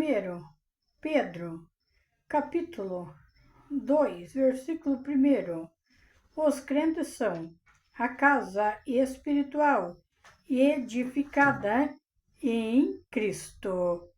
1 Pedro, capítulo 2, versículo 1. Os crentes são a casa espiritual edificada em Cristo,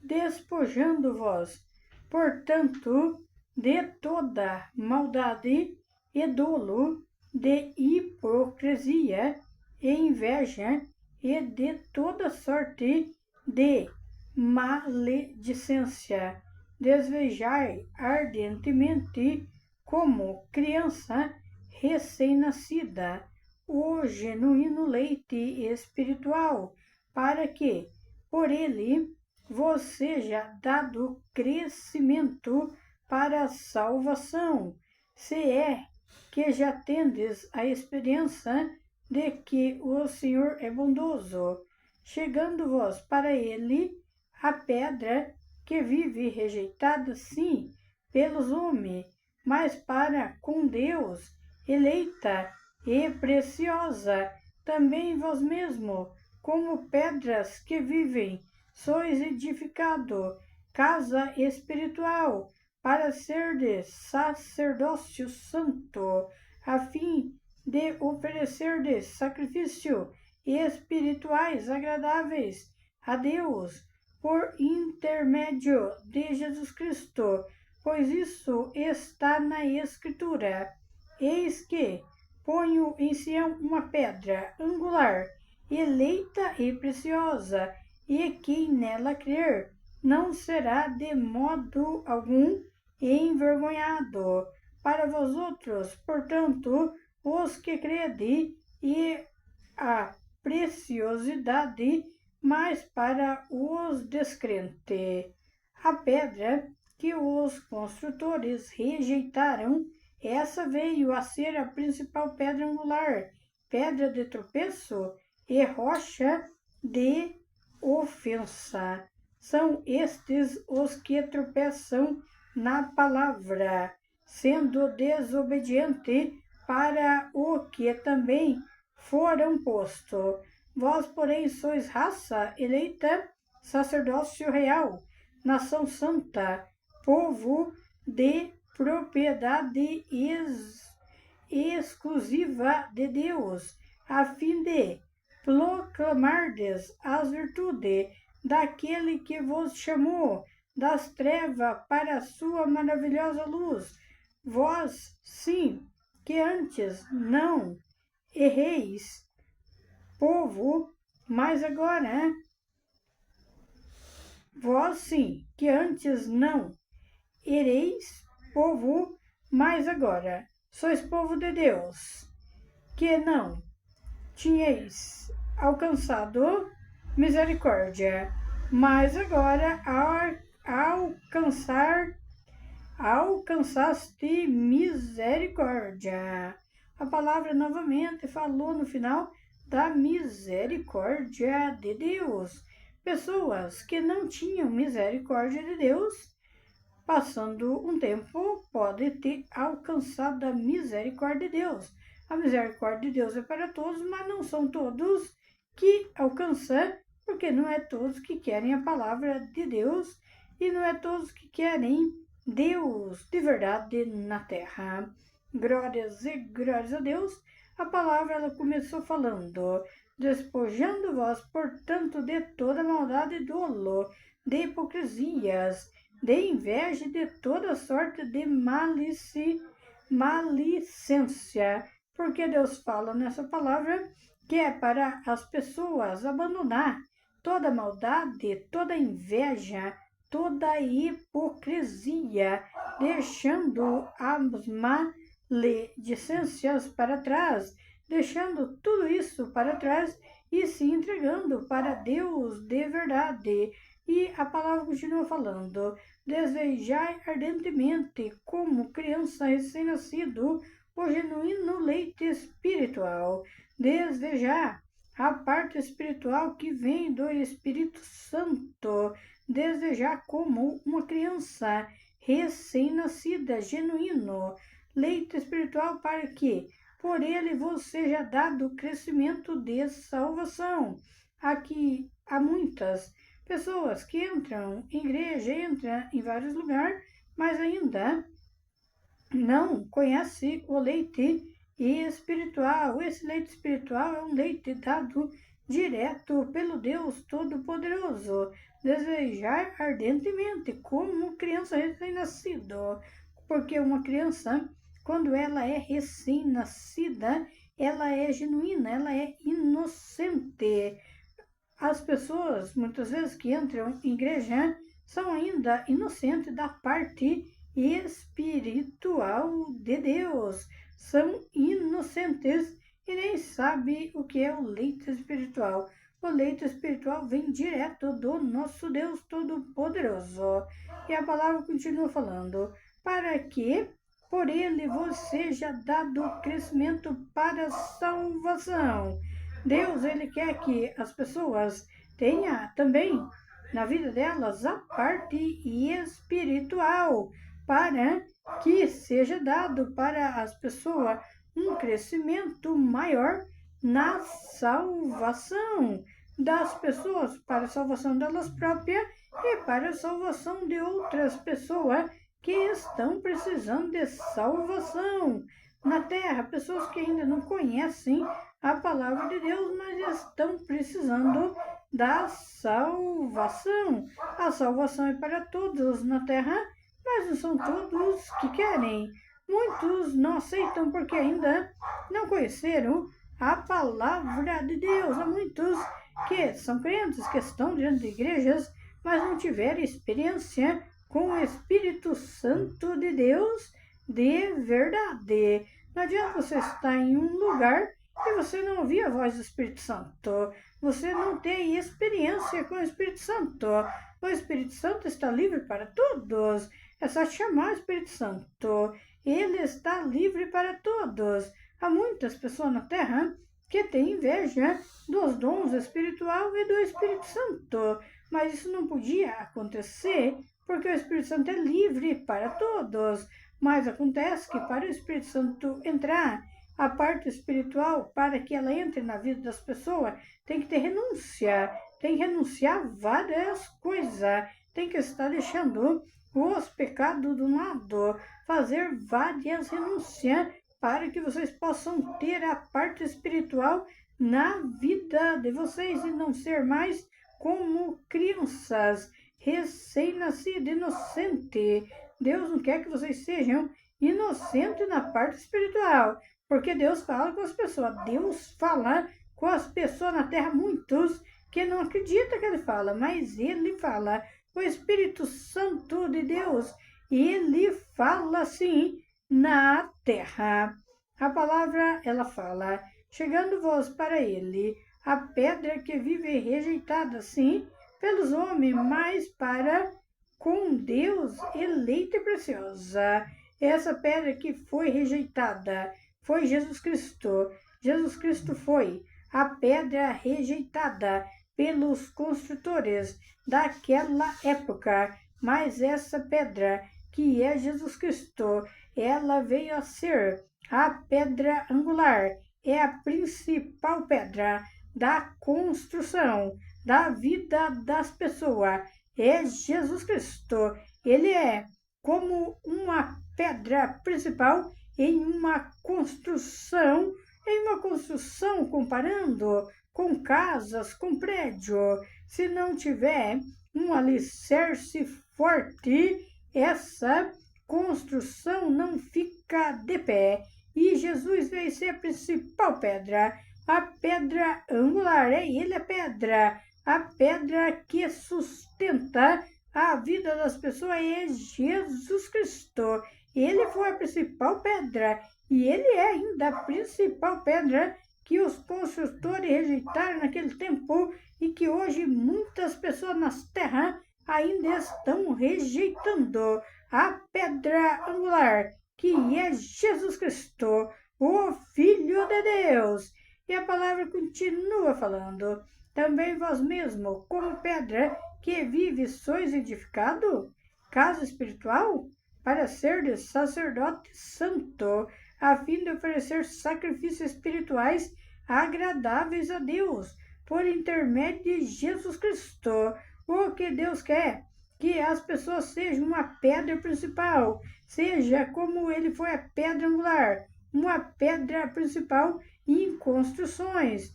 despojando-vos, portanto, de toda maldade e dolo, de hipocrisia e inveja e de toda sorte de maledicência. Desejai ardentemente, como criança recém-nascida, o genuíno leite espiritual, para que, por ele, vos seja dado crescimento para a salvação, se é que já tendes a esperança de que o Senhor é bondoso, chegando-vos para ele a pedra que vive rejeitada, sim, pelos homens, mas para com Deus eleita e preciosa. Também vós mesmo, como pedras que vivem, sois edificado, casa espiritual, para serdes sacerdócio santo, a fim de oferecerdes sacrifício espirituais agradáveis a Deus, por intermédio de Jesus Cristo, pois isso está na Escritura. Eis que ponho em Sião uma pedra angular, eleita e preciosa, e quem nela crer não será de modo algum envergonhado. Para vós outros, portanto, os que crede, e a preciosidade, mas para os descrentes, a pedra que os construtores rejeitaram, essa veio a ser a principal pedra angular, pedra de tropeço e rocha de ofensa. São estes os que tropeçam na palavra, sendo desobediente para o que também foram posto. Vós, porém, sois raça eleita, sacerdócio real, nação santa, povo de propriedade exclusiva de Deus, a fim de proclamardes as virtudes daquele que vos chamou das trevas para a sua maravilhosa luz. Vós, sim, que antes não erreis, povo, mas agora, vós, sim, que antes não ereis povo, mas agora sois povo de Deus, que não tinhais alcançado misericórdia, mas agora alcançaste misericórdia. A palavra novamente falou no final da misericórdia de Deus. Pessoas que não tinham misericórdia de Deus, passando um tempo, podem ter alcançado a misericórdia de Deus. A misericórdia de Deus é para todos, mas não são todos que alcançam, porque não é todos que querem a palavra de Deus e não é todos que querem Deus de verdade na terra. Glórias e glórias a Deus. A palavra ela começou falando: despojando-vos, portanto, de toda maldade e dolo, de hipocrisias, de inveja e de toda sorte de malicência. Porque Deus fala nessa palavra que é para as pessoas abandonar toda maldade, toda inveja, toda hipocrisia, deixando as maledicências para trás, deixando tudo isso para trás e se entregando para Deus de verdade. E a palavra continua falando: desejai ardentemente, como criança recém-nascido, o genuíno leite espiritual. Desejar a parte espiritual que vem do Espírito Santo. Desejar como uma criança recém-nascida, genuíno leite espiritual, para que por ele vos seja dado crescimento de salvação. Aqui há muitas Pessoas que entram em igreja, entram em vários lugares, mas ainda não conhecem o leite espiritual. Esse leite espiritual é um leite dado direto pelo Deus Todo-Poderoso. Desejar ardentemente, como criança recém-nascida, porque uma criança, quando ela é recém-nascida, ela é genuína, ela é inocente. As pessoas, muitas vezes, que entram em igreja são ainda inocentes da parte espiritual de Deus. São inocentes e nem sabem o que é o leite espiritual. O leite espiritual vem direto do nosso Deus Todo-Poderoso. E a palavra continua falando, para que por ele vos seja dado crescimento para a salvação. Deus, ele quer que as pessoas tenham também na vida delas a parte espiritual, para que seja dado para as pessoas um crescimento maior na salvação das pessoas, para a salvação delas próprias e para a salvação de outras pessoas que estão precisando de salvação na terra, pessoas que ainda não conhecem a palavra de Deus, mas estão precisando da salvação. A salvação é para todos na terra, mas não são todos que querem. Muitos não aceitam porque ainda não conheceram a palavra de Deus. Há muitos que são crentes, que estão dentro de igrejas, mas não tiveram experiência com o Espírito Santo de Deus de verdade. Não adianta você estar em um lugar e você não ouvir a voz do Espírito Santo. Você não tem experiência com o Espírito Santo. O Espírito Santo está livre para todos. É só chamar o Espírito Santo. Ele está livre para todos. Há muitas pessoas na Terra que têm inveja dos dons espirituais e do Espírito Santo. Mas isso não podia acontecer porque o Espírito Santo é livre para todos. Mas acontece que para o Espírito Santo entrar, a parte espiritual, para que ela entre na vida das pessoas, tem que ter renúncia, tem que renunciar várias coisas, tem que estar deixando os pecados do lado, fazer várias renúncias para que vocês possam ter a parte espiritual na vida de vocês e não ser mais como crianças recém-nascidas, inocentes. Deus não quer que vocês sejam inocentes na parte espiritual, porque Deus fala com as pessoas. Deus fala com as pessoas na terra, muitos que não acreditam que ele fala, mas ele fala. O Espírito Santo de Deus, ele fala sim na terra. A palavra, ela fala, chegando vós para ele, a pedra que vive rejeitada, sim, pelos homens, mas para com Deus eleita e preciosa. Essa pedra que foi rejeitada foi Jesus Cristo. Jesus Cristo foi a pedra rejeitada pelos construtores daquela época, mas essa pedra, que é Jesus Cristo, ela veio a ser a pedra angular, é a principal pedra da construção da vida das pessoas. É Jesus Cristo. Ele é como uma pedra principal em uma construção, comparando com casas, com prédio. Se não tiver um alicerce forte, essa construção não fica de pé. E Jesus vai ser a principal pedra, a pedra angular. É ele a pedra que sustenta a vida das pessoas é Jesus Cristo. Ele foi a principal pedra e ele é ainda a principal pedra que os construtores rejeitaram naquele tempo e que hoje muitas pessoas na terra ainda estão rejeitando. A pedra angular, que é Jesus Cristo, o Filho de Deus. E a palavra continua falando, também vós mesmo, como pedra que vive, sois edificado, casa espiritual, para ser sacerdote santo, a fim de oferecer sacrifícios espirituais agradáveis a Deus, por intermédio de Jesus Cristo, O que Deus quer? Que as pessoas sejam uma pedra principal, seja como ele foi a pedra angular, uma pedra principal em construções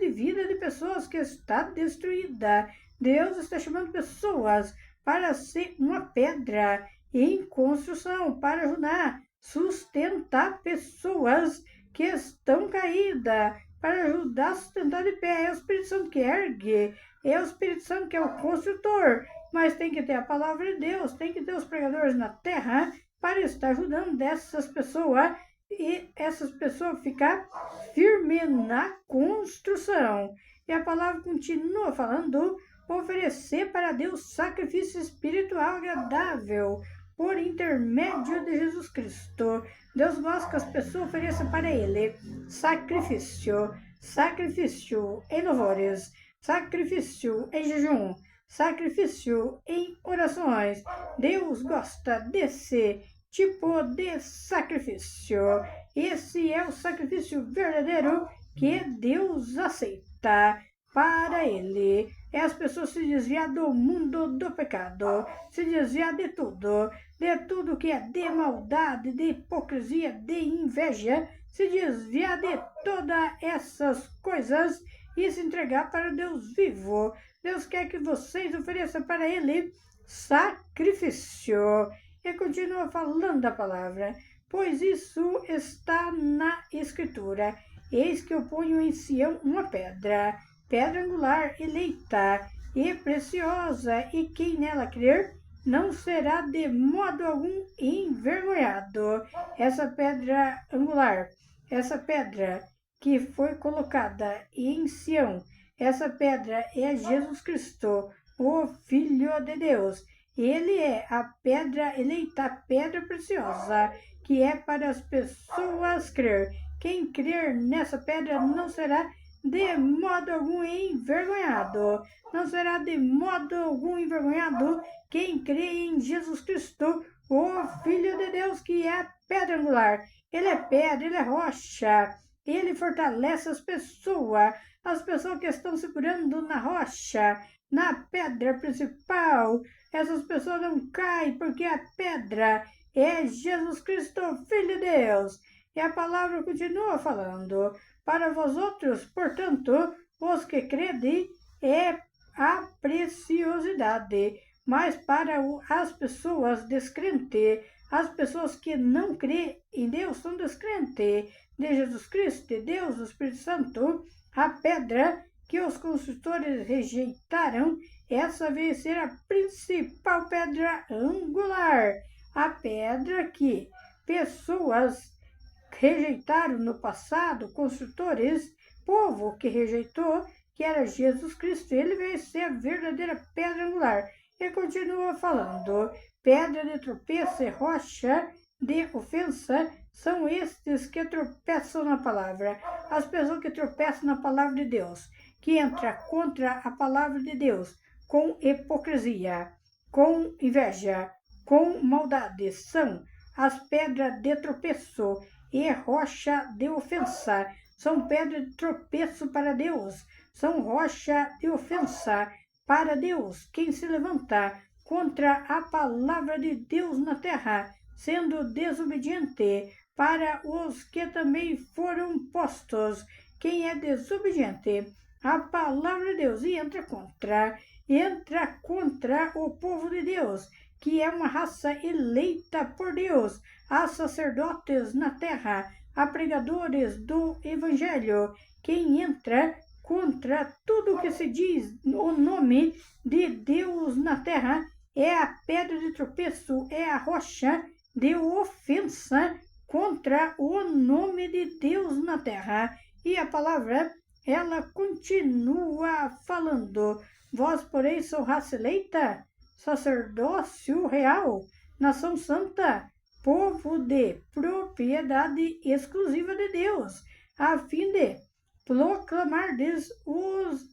de vida de pessoas que está destruída. Deus está chamando pessoas para ser uma pedra em construção, para ajudar, sustentar pessoas que estão caídas, para ajudar a sustentar de pé. É o Espírito Santo que ergue, é o Espírito Santo que é o construtor, mas tem que ter a palavra de Deus, tem que ter os pregadores na terra para estar ajudando essas pessoas e essas pessoas ficar firmes na construção. E a palavra continua falando: oferecer para Deus sacrifício espiritual agradável por intermédio de Jesus Cristo. Deus gosta que as pessoas ofereçam para Ele sacrifício em louvores, sacrifício em jejum, sacrifício em orações. Deus gosta desse tipo de sacrifício. Esse é o sacrifício verdadeiro que Deus aceita para Ele. É as pessoas se desviar do mundo do pecado, se desviar de tudo que é de maldade, de hipocrisia, de inveja, se desviar de todas essas coisas e se entregar para Deus vivo. Deus quer que vocês ofereçam para Ele sacrifício. E continua falando a palavra: pois isso está na Escritura. Eis que eu ponho em Sião uma pedra angular, eleita e preciosa, e quem nela crer não será de modo algum envergonhado. Essa pedra angular, essa pedra que foi colocada em Sião, essa pedra é Jesus Cristo, o Filho de Deus. Ele é a pedra eleita, a pedra preciosa, que é para as pessoas crer. Quem crer nessa pedra não será de modo algum envergonhado. Não será de modo algum envergonhado quem crê em Jesus Cristo, o Filho de Deus, que é a pedra angular. Ele é pedra, ele é rocha. Ele fortalece as pessoas que estão segurando na rocha, na pedra principal. Essas pessoas não caem porque a pedra é Jesus Cristo, Filho de Deus. E a palavra continua falando: para vós outros, portanto, os que crede, é a preciosidade. Mas para as pessoas descrentes, as pessoas que não creem em Deus, são descrentes de Jesus Cristo, de Deus, o Espírito Santo, a pedra que os construtores rejeitaram, essa veio ser a principal pedra angular. A pedra que pessoas rejeitaram no passado, construtores, povo que rejeitou, que era Jesus Cristo. Ele veio ser a verdadeira pedra angular. E continua falando: pedra de tropeço e rocha de ofensa são estes que tropeçam na palavra. As pessoas que tropeçam na palavra de Deus, que entram contra a palavra de Deus com hipocrisia, com inveja, com maldade, são as pedras de tropeço e rocha de ofensa. São pedras de tropeço para Deus, são rocha de ofensa para Deus. Quem se levanta contra a palavra de Deus na terra, sendo desobediente, para os que também foram postos. Quem é desobediente à palavra de Deus e entra contra o povo de Deus, que é uma raça eleita por Deus, há sacerdotes na terra, há pregadores do Evangelho. Quem entra contra tudo que se diz o nome de Deus na terra é a pedra de tropeço, é a rocha de ofensa contra o nome de Deus na terra. E a palavra, ela continua falando: vós, porém, sois raça eleita, sacerdócio real, nação santa, povo de propriedade exclusiva de Deus, a fim de proclamardes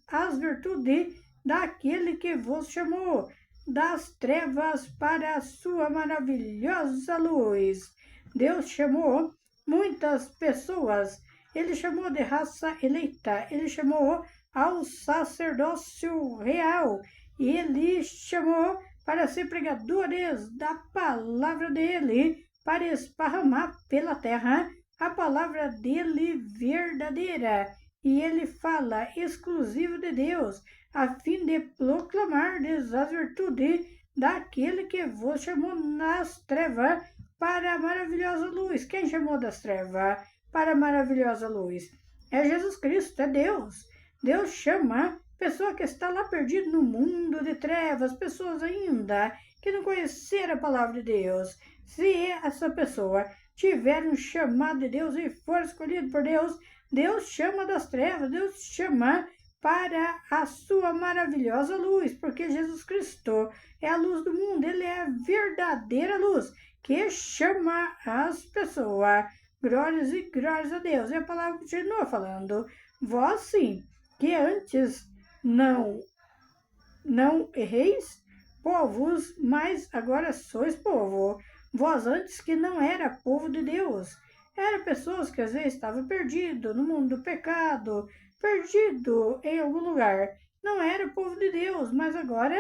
as virtudes daquele que vos chamou das trevas para a sua maravilhosa luz. Deus chamou muitas pessoas. Ele chamou de raça eleita, ele chamou ao sacerdócio real. E ele chamou para ser pregadores da palavra dele, para esparramar pela terra a palavra dele verdadeira. E ele fala exclusivo de Deus, a fim de proclamar as virtudes daquele que vos chamou nas trevas para a maravilhosa luz. Quem chamou das trevas para a maravilhosa luz? É Jesus Cristo, é Deus. Deus chama pessoa que está lá perdida no mundo de trevas, pessoas ainda que não conheceram a palavra de Deus. Se essa pessoa tiver um chamado de Deus e for escolhido por Deus, Deus chama das trevas, Deus chama para a sua maravilhosa luz, porque Jesus Cristo é a luz do mundo, ele é a verdadeira luz que chama as pessoas. Glórias e glórias a Deus. E a palavra continua falando: vós sim, que antes não erreis, povos, mas agora sois povo. Vós antes que não era povo de Deus. Eram pessoas que às vezes estavam perdidos no mundo do pecado, perdido em algum lugar. Não era povo de Deus, mas agora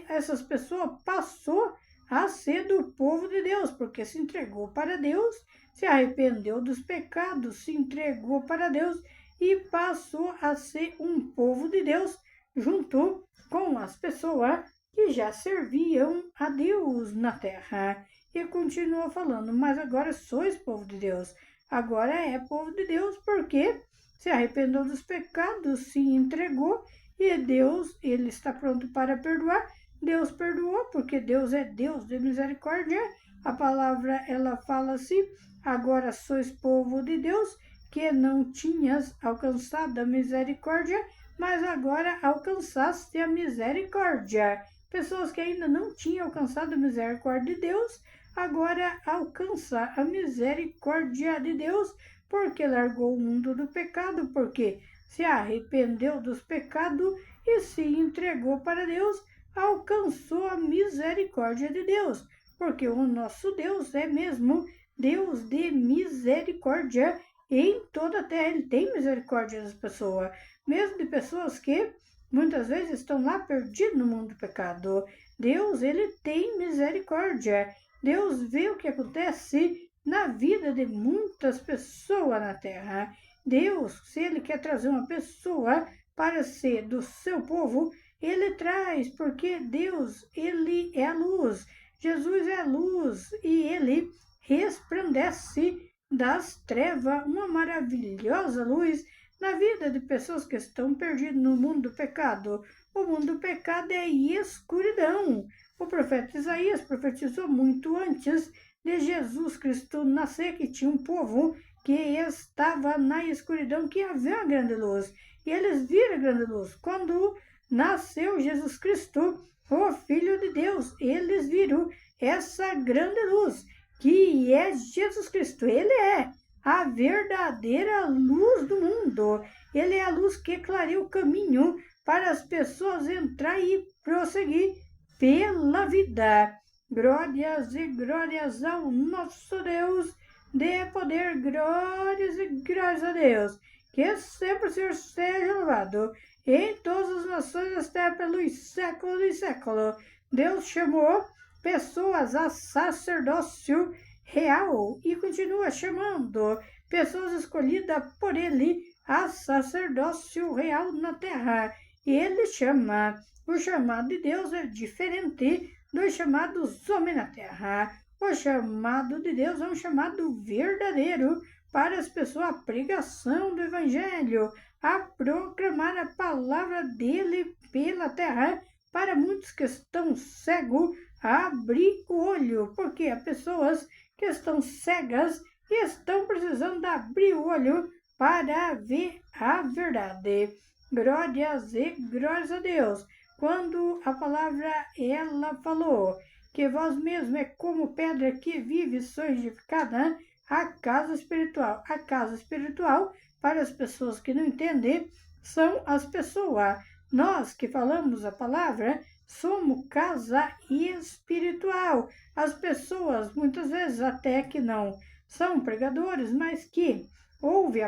essas pessoas passou a ser do povo de Deus, porque se entregou para Deus, se arrependeu dos pecados, se entregou para Deus e passou a ser um povo de Deus, junto com as pessoas que já serviam a Deus na terra. E continua falando: mas agora sois povo de Deus. Agora é povo de Deus porque se arrependeu dos pecados, se entregou, e Deus, ele está pronto para perdoar. Deus perdoou, porque Deus é Deus de misericórdia. A palavra, ela fala assim: agora sois povo de Deus, que não tinhas alcançado a misericórdia, mas agora alcançaste a misericórdia. Pessoas que ainda não tinham alcançado a misericórdia de Deus, agora alcança a misericórdia de Deus, porque largou o mundo do pecado, porque se arrependeu dos pecados e se entregou para Deus, alcançou a misericórdia de Deus, porque o nosso Deus é mesmo Deus de misericórdia em toda a terra. Ele tem misericórdia das pessoas, mesmo de pessoas que muitas vezes estão lá perdidas no mundo do pecado. Deus, ele tem misericórdia. Deus vê o que acontece na vida de muitas pessoas na terra. Deus, se ele quer trazer uma pessoa para ser do seu povo, ele traz, porque Deus, ele é a luz. Jesus é a luz e ele resplandece das trevas uma maravilhosa luz na vida de pessoas que estão perdidas no mundo do pecado. O mundo do pecado é escuridão. O profeta Isaías profetizou muito antes de Jesus Cristo nascer que tinha um povo que estava na escuridão, que havia uma grande luz. E eles viram a grande luz. Quando nasceu Jesus Cristo, o Filho de Deus, eles viram essa grande luz, que é Jesus Cristo. Ele é a verdadeira luz do mundo. Ele é a luz que clareia o caminho para as pessoas entrar e prosseguir pela vida. Glórias e glórias ao nosso Deus, de poder, glórias e glórias a Deus. Que sempre o Senhor seja louvado em todas as nações da terra pelos séculos e séculos. Deus chamou pessoas a sacerdócio real e continua chamando pessoas escolhidas por ele a sacerdócio real na terra. E ele chama. O chamado de Deus é diferente dos chamados homens na terra. O chamado de Deus é um chamado verdadeiro para as pessoas, a pregação do Evangelho, a proclamar a palavra dele pela terra, para muitos que estão cegos, abrir o olho, porque há pessoas que estão cegas e estão precisando abrir o olho para ver a verdade. Glórias e glórias a Deus. Quando a palavra, ela falou que vós mesmos é como pedra que vive, sois edificada a casa espiritual. A casa espiritual, para as pessoas que não entendem, são as pessoas. Nós que falamos a palavra, somos casa espiritual. As pessoas, muitas vezes até que não são pregadores, mas que ouve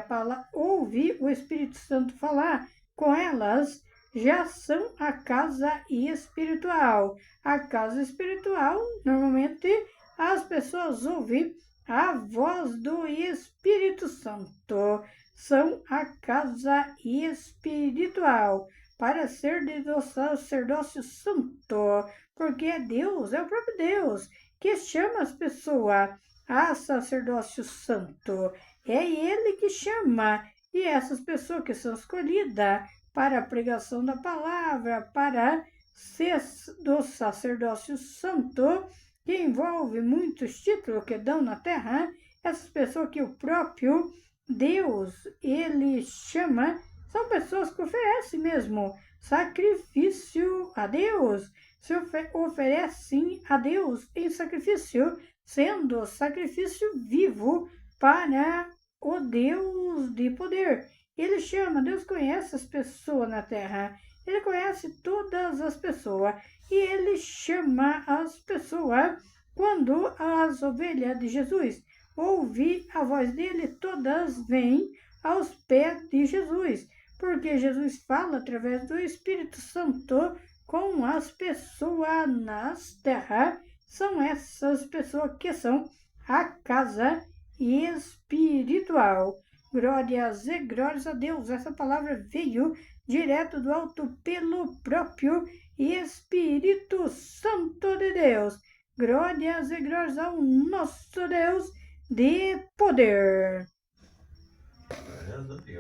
o Espírito Santo falar, com elas já são a casa espiritual. A casa espiritual, normalmente, as pessoas ouvem a voz do Espírito Santo. São a casa espiritual para ser do sacerdócio santo, porque é Deus, é o próprio Deus que chama as pessoas a sacerdócio santo. É Ele que chama, e essas pessoas que são escolhidas para a pregação da palavra, para ser do sacerdócio santo, que envolve muitos títulos que dão na terra, essas pessoas que o próprio Deus, ele chama, são pessoas que oferecem mesmo sacrifício a Deus, se oferecem a Deus em sacrifício, sendo sacrifício vivo para o Deus de poder. Ele chama, Deus conhece as pessoas na terra, Ele conhece todas as pessoas e Ele chama as pessoas quando as ovelhas de Jesus ouvem a voz dele, todas vêm aos pés de Jesus, porque Jesus fala através do Espírito Santo com as pessoas nas terras. São essas pessoas que são a casa espiritual. Glórias e glórias a Deus. Essa palavra veio direto do alto pelo próprio Espírito Santo de Deus. Glórias e glórias ao nosso Deus de poder.